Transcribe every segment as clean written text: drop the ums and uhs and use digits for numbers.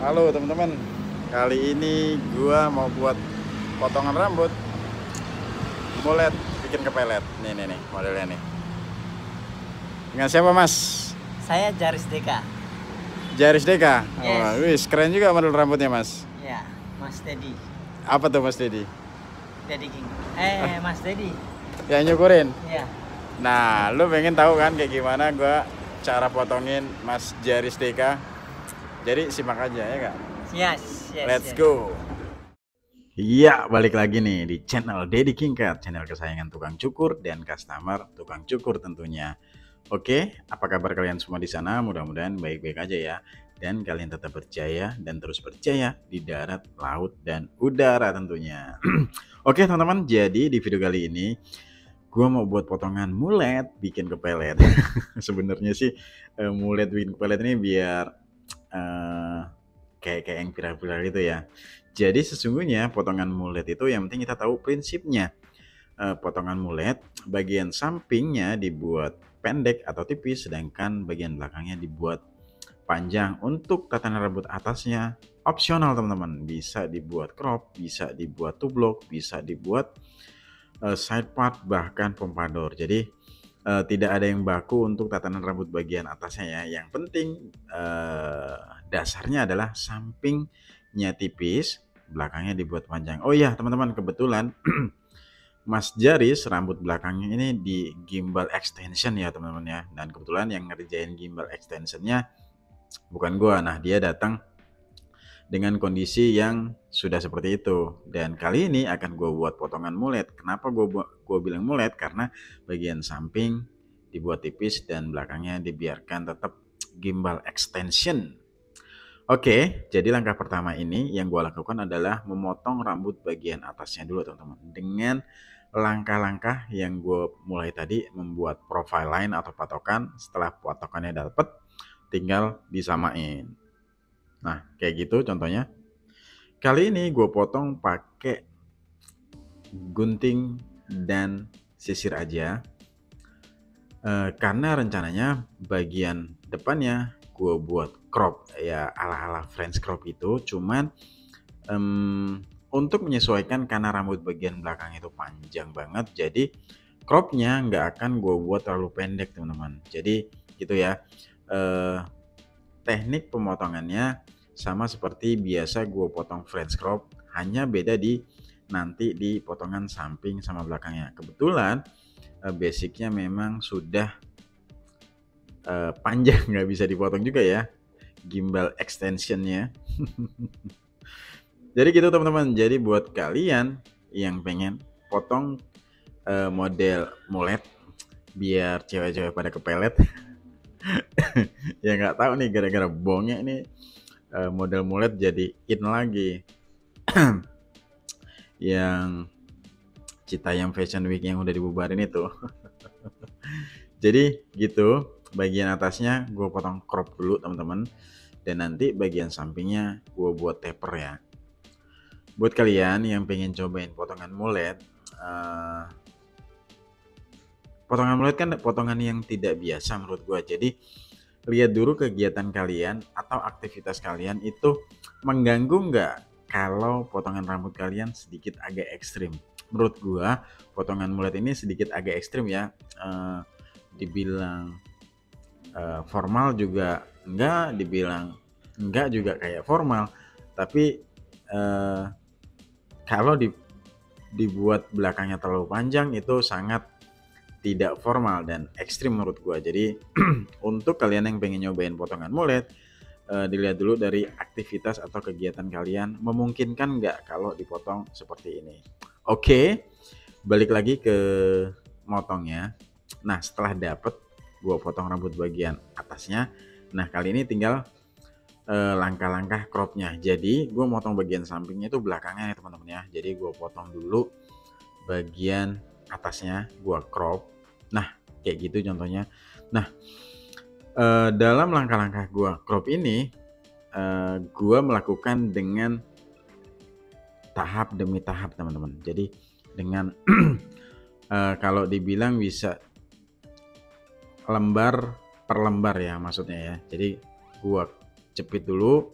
Halo teman-teman, kali ini gua mau buat potongan rambut mulet bikin kepelet. Nih modelnya nih. Dengan siapa Mas? Saya Jaris Deka. Jaris Deka. Wah, Yes. wis keren juga model rambutnya Mas. Ya, Mas Dedi. Apa tuh Mas Dedi? Dedi King. Mas Dedi. Yang nyukurin. Ya. Nah, lu pengen tahu kan kayak gimana gua cara potongin Mas Jaris Deka? Jadi simak aja ya kak. Yes. Let's go. Iya, balik lagi nih di channel Dedi Kingkat, channel kesayangan tukang cukur dan customer tukang cukur tentunya. Oke, apa kabar kalian semua di sana? Mudah-mudahan baik-baik aja ya. Dan kalian tetap berjaya dan terus berjaya di darat, laut, dan udara tentunya. Oke teman-teman, jadi di video kali ini gue mau buat potongan mulet bikin kepelet. Sebenarnya sih mulet bikin kepelet ini biar kayak yang viral-viral gitu ya. Jadi sesungguhnya potongan mulet itu yang penting kita tahu prinsipnya. Potongan mulet bagian sampingnya dibuat pendek atau tipis, sedangkan bagian belakangnya dibuat panjang. Untuk tatanan rambut atasnya opsional teman-teman, bisa dibuat crop, bisa dibuat tublok, bisa dibuat side part, bahkan pompadour. Jadi tidak ada yang baku untuk tatanan rambut bagian atasnya ya. Yang penting dasarnya adalah sampingnya tipis, belakangnya dibuat panjang. Oh iya teman-teman, kebetulan Mas Jaris rambut belakangnya ini di gimbal extension ya teman-teman ya. Dan kebetulan yang ngerjain gimbal extensionnya bukan gua. Nah dia datang dengan kondisi yang sudah seperti itu. Dan kali ini akan gue buat potongan mulet. Kenapa gue bilang mulet? Karena bagian samping dibuat tipis dan belakangnya dibiarkan tetap gimbal extension. Oke, jadi langkah pertama ini yang gue lakukan adalah memotong rambut bagian atasnya dulu teman-teman. Dengan langkah-langkah yang gue mulai tadi, membuat profile line atau patokan. Setelah patokannya dapet, tinggal disamain. Nah, kayak gitu contohnya. Kali ini gue potong pakai gunting dan sisir aja. Karena rencananya bagian depannya gue buat crop ya, ala-ala French crop itu. Cuman untuk menyesuaikan karena rambut bagian belakang itu panjang banget, jadi cropnya nggak akan gue buat terlalu pendek teman-teman. Jadi gitu ya. Teknik pemotongannya sama seperti biasa gue potong French crop, hanya beda di nanti di potongan samping sama belakangnya. Kebetulan basicnya memang sudah panjang, nggak bisa dipotong juga ya gimbal extensionnya. Jadi gitu teman-teman. Jadi buat kalian yang pengen potong model mulet biar cewek-cewek pada kepelet ya nggak tahu nih, gara-gara bongnya ini model mulet jadi in lagi. Yang Citayam Fashion Week yang udah dibubarin itu. Jadi gitu, bagian atasnya gue potong crop dulu teman-teman, dan nanti bagian sampingnya gue buat taper ya. Buat kalian yang pengen cobain potongan mulet, potongan mulet kan potongan yang tidak biasa menurut gue. Jadi lihat dulu kegiatan kalian atau aktivitas kalian itu mengganggu nggak kalau potongan rambut kalian sedikit agak ekstrim. Menurut gua potongan mulet ini sedikit agak ekstrim ya. Dibilang formal juga enggak, dibilang enggak juga kayak formal. Tapi kalau dibuat belakangnya terlalu panjang itu sangat tidak formal dan ekstrim menurut gua. Jadi untuk kalian yang pengen nyobain potongan mulet, dilihat dulu dari aktivitas atau kegiatan kalian memungkinkan nggak kalau dipotong seperti ini. Oke, balik lagi ke motongnya. Nah setelah dapet gua potong rambut bagian atasnya, nah kali ini tinggal langkah-langkah cropnya. Jadi gue motong bagian sampingnya itu belakangnya ya teman-teman ya. Jadi gue potong dulu bagian atasnya, gue crop. Nah kayak gitu contohnya. Nah dalam langkah-langkah gue crop ini, gue melakukan dengan tahap demi tahap teman-teman. Jadi dengan kalau dibilang bisa lembar per lembar ya maksudnya ya. Jadi gue jepit dulu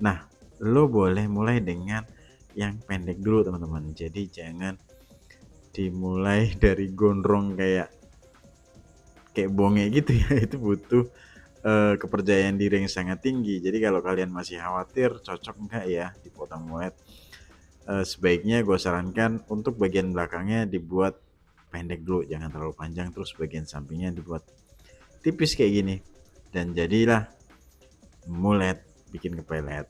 Nah, lo boleh mulai dengan yang pendek dulu teman-teman. Jadi jangan dimulai dari gondrong kayak bonge gitu ya. Itu butuh kepercayaan diri yang sangat tinggi. Jadi kalau kalian masih khawatir cocok enggak ya dipotong mullet, sebaiknya gue sarankan untuk bagian belakangnya dibuat pendek dulu, jangan terlalu panjang, terus bagian sampingnya dibuat tipis kayak gini, dan jadilah mullet bikin kepelet.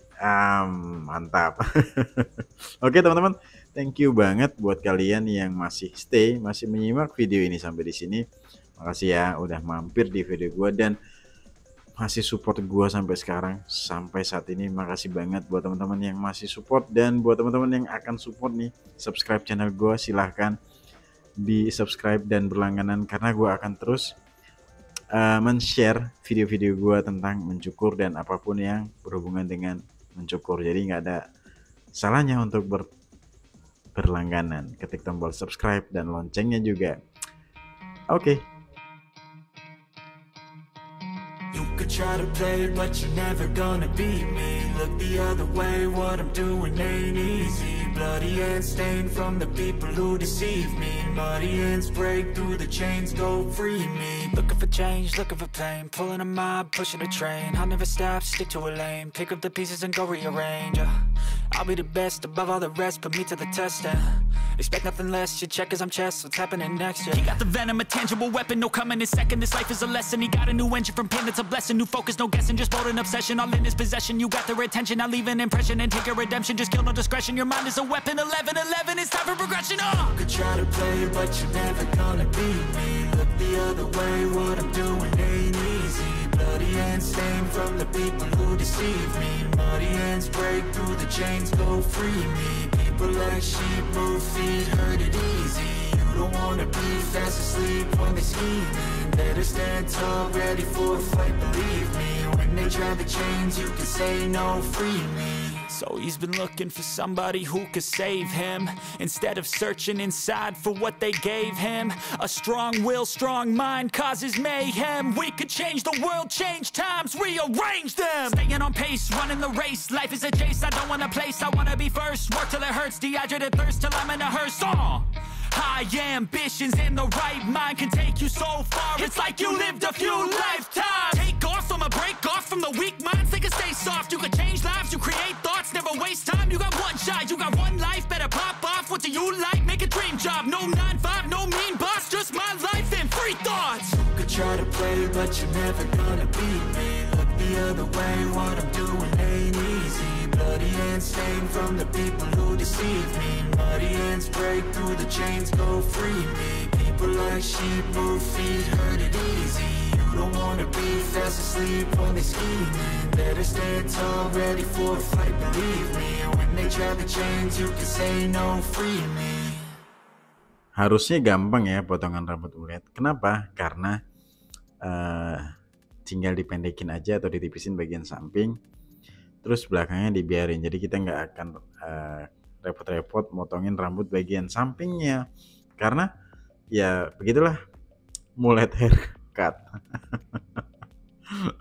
Mantap. Oke teman-teman, thank you banget buat kalian yang masih masih menyimak video ini sampai di sini. Makasih ya udah mampir di video gue dan masih support gue sampai sekarang, sampai saat ini. Makasih banget buat teman-teman yang masih support, dan buat teman-teman yang akan support nih, subscribe channel gue, silahkan di subscribe dan berlangganan, karena gue akan terus men-share video-video gue tentang mencukur dan apapun yang berhubungan dengan mencukur. Jadi nggak ada salahnya untuk berlangganan, ketik tombol subscribe dan loncengnya juga. Oke. You could try to play, but you're never gonna beat me. Look the other way, what I'm doing ain't easy. Bloody hands stained from the people who deceive me. Muddy hands break through the chains, go free me. Looking for change, looking for pain. Pulling a mob, pushing a train. I'll never stop, stick to a lane. Pick up the pieces and go rearrange. I'll be the best above all the rest, put me to the test and expect nothing less. You check as I'm chess, what's happening next? Yeah. He got the venom, a tangible weapon, no coming in second. This life is a lesson. He got a new engine from pain, that's a blessing. New focus, no guessing, just bold and obsession. All in his possession, you got their attention. I'll leave an impression and take your redemption. Just kill no discretion. Your mind is a weapon. 11-11, it's time for progression. You could try to play, but you're never gonna beat me. Look the other way, what I'm doing ain't easy. Bloody hands stained from the people who deceive me. Muddy hands break through the chains, go free me. People like sheep move feet, hurt it easy. You don't wanna be fast asleep when they scheming. Better stand tall, ready for a fight, believe me. When they try the chains, you can say no, free me. So he's been looking for somebody who could save him, instead of searching inside for what they gave him. A strong will, strong mind causes mayhem. We could change the world, change times, rearrange them. Staying on pace, running the race. Life is a chase, I don't want a place, I wanna be first. Work till it hurts, dehydrated thirst till I'm in a hearse. High ambitions and the right mind can take you so far. It's like you lived a few lifetimes. Take off from a break off from the weak minds. They can stay soft. You can change lives. You create thoughts. Never waste time. You got one shot. You got one life. Better pop off. What do you like? Make a dream job. No 9-5. No mean boss. Just my life and free thoughts. You could try to play, but you're never gonna beat me. Look the other way. What I'm doing ain't easy. Bloody hands stained from the people who deceive me. Muddy hands break through the chains, go free me. People like sheep move feet, hurt it easy. You don't wanna be fast asleep when they scheming. Better stand tall, ready for a fight, believe me. When they try the chains, you can say no, free me. Harusnya gampang ya potongan rambut mullet. Kenapa? Karena tinggal dipendekin aja atau ditipisin bagian samping, terus belakangnya dibiarin. Jadi kita nggak akan repot-repot motongin rambut bagian sampingnya, karena ya begitulah mullet haircut.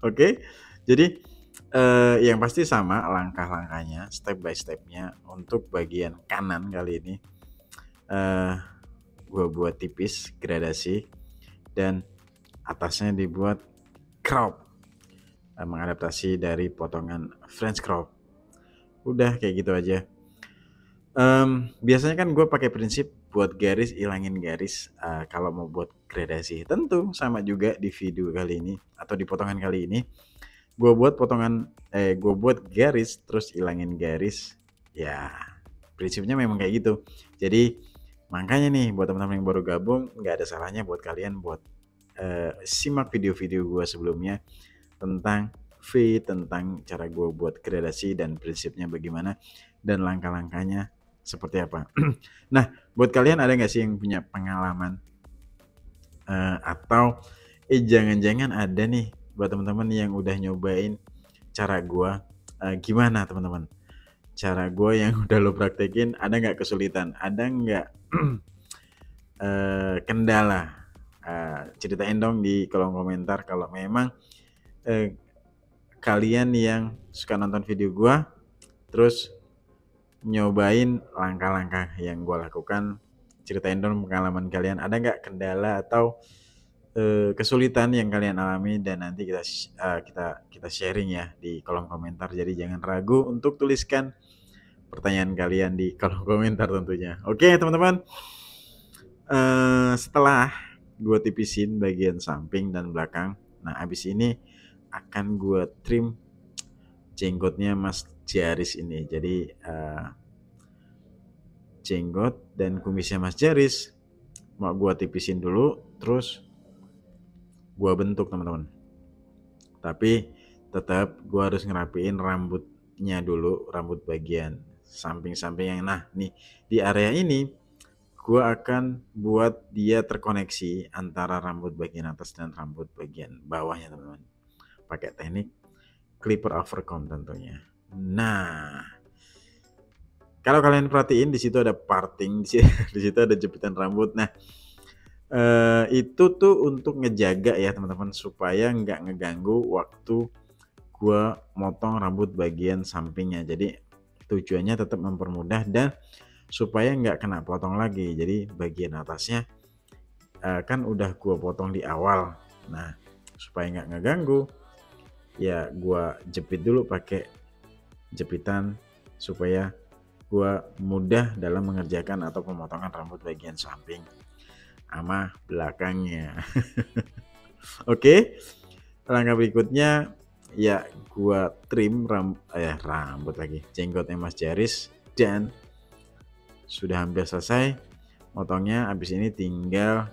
Oke, jadi yang pasti sama langkah-langkahnya, step by stepnya. Untuk bagian kanan kali ini gue buat tipis gradasi, dan atasnya dibuat crop, mengadaptasi dari potongan French crop. Udah kayak gitu aja. Biasanya kan gue pakai prinsip buat garis ilangin garis. Kalau mau buat gradasi tentu sama juga di video kali ini atau di potongan kali ini. Gue buat gue buat garis terus ilangin garis. Ya prinsipnya memang kayak gitu. Jadi makanya nih buat teman-teman yang baru gabung, nggak ada salahnya buat kalian buat simak video-video gue sebelumnya tentang tentang cara gue buat gradasi dan prinsipnya bagaimana dan langkah-langkahnya seperti apa. Nah, buat kalian ada nggak sih yang punya pengalaman atau jangan-jangan ada nih buat teman-teman yang udah nyobain cara gue, gimana teman-teman? Cara gue yang udah lo praktekin, ada nggak kesulitan? Ada nggak kendala? Ceritain dong di kolom komentar kalau memang kalian yang suka nonton video gua terus nyobain langkah-langkah yang gue lakukan. Ceritain dong pengalaman kalian, ada nggak kendala atau kesulitan yang kalian alami, dan nanti kita sharing ya di kolom komentar. Jadi jangan ragu untuk tuliskan pertanyaan kalian di kolom komentar tentunya. Oke teman-teman, setelah gue tipisin bagian samping dan belakang, nah abis ini akan gue trim jenggotnya Mas Jaris ini. Jadi jenggot dan kumisnya Mas Jaris mau gue tipisin dulu, terus gue bentuk teman-teman. Tapi tetap gue harus ngerapiin rambutnya dulu, rambut bagian samping-samping yang nih di area ini gue akan buat dia terkoneksi antara rambut bagian atas dan rambut bagian bawahnya teman-teman, pakai teknik clipper overcomb tentunya. Nah, kalau kalian perhatiin di situ ada parting, di situ ada jepitan rambut. Nah, itu tuh untuk ngejaga ya teman-teman, supaya nggak ngeganggu waktu gua motong rambut bagian sampingnya. Jadi tujuannya tetap mempermudah dan supaya nggak kena potong lagi. Jadi bagian atasnya kan udah gua potong di awal. Nah, supaya nggak ngeganggu, ya gua jepit dulu pakai jepitan supaya gua mudah dalam mengerjakan atau pemotongan rambut bagian samping sama belakangnya. Oke, langkah berikutnya ya gua trim rambut lagi, jenggotnya Mas Jaris, dan sudah hampir selesai motongnya. Habis ini tinggal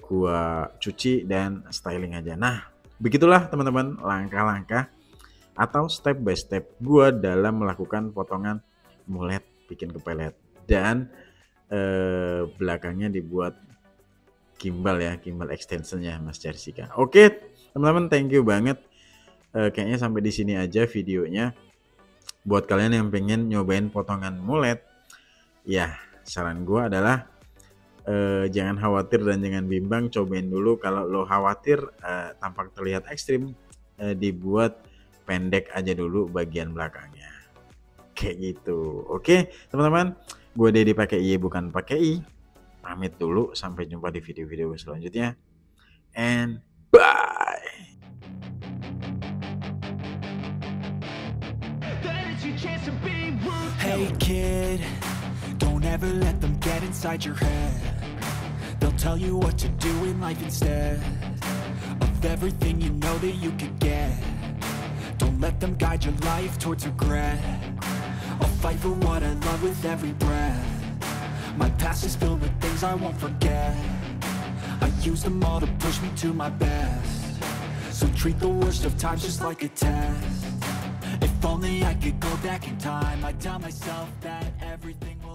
gua cuci dan styling aja. Nah, begitulah teman-teman langkah-langkah atau step by step gua dalam melakukan potongan mulet bikin kepelet, dan belakangnya dibuat gimbal ya, gimbal extensionnya Mas Jarsika. Oke teman-teman, thank you banget. Kayaknya sampai di sini aja videonya. Buat kalian yang pengen nyobain potongan mulet, ya saran gua adalah jangan khawatir dan jangan bimbang, cobain dulu. Kalau lo khawatir tampak terlihat ekstrim, dibuat pendek aja dulu bagian belakangnya. Kayak gitu. Oke teman-teman, gue Dedi pakai I bukan pakai I. Pamit dulu, sampai jumpa di video-video selanjutnya, and bye. Hey kid, don't ever let them get inside your head. They'll tell you what to do in life instead of everything you know that you could get. Don't let them guide your life towards regret. I'll fight for what I love with every breath. My past is filled with things I won't forget. I use them all to push me to my best. So treat the worst of times just like a test. If only I could go back in time, I'd tell myself that everything will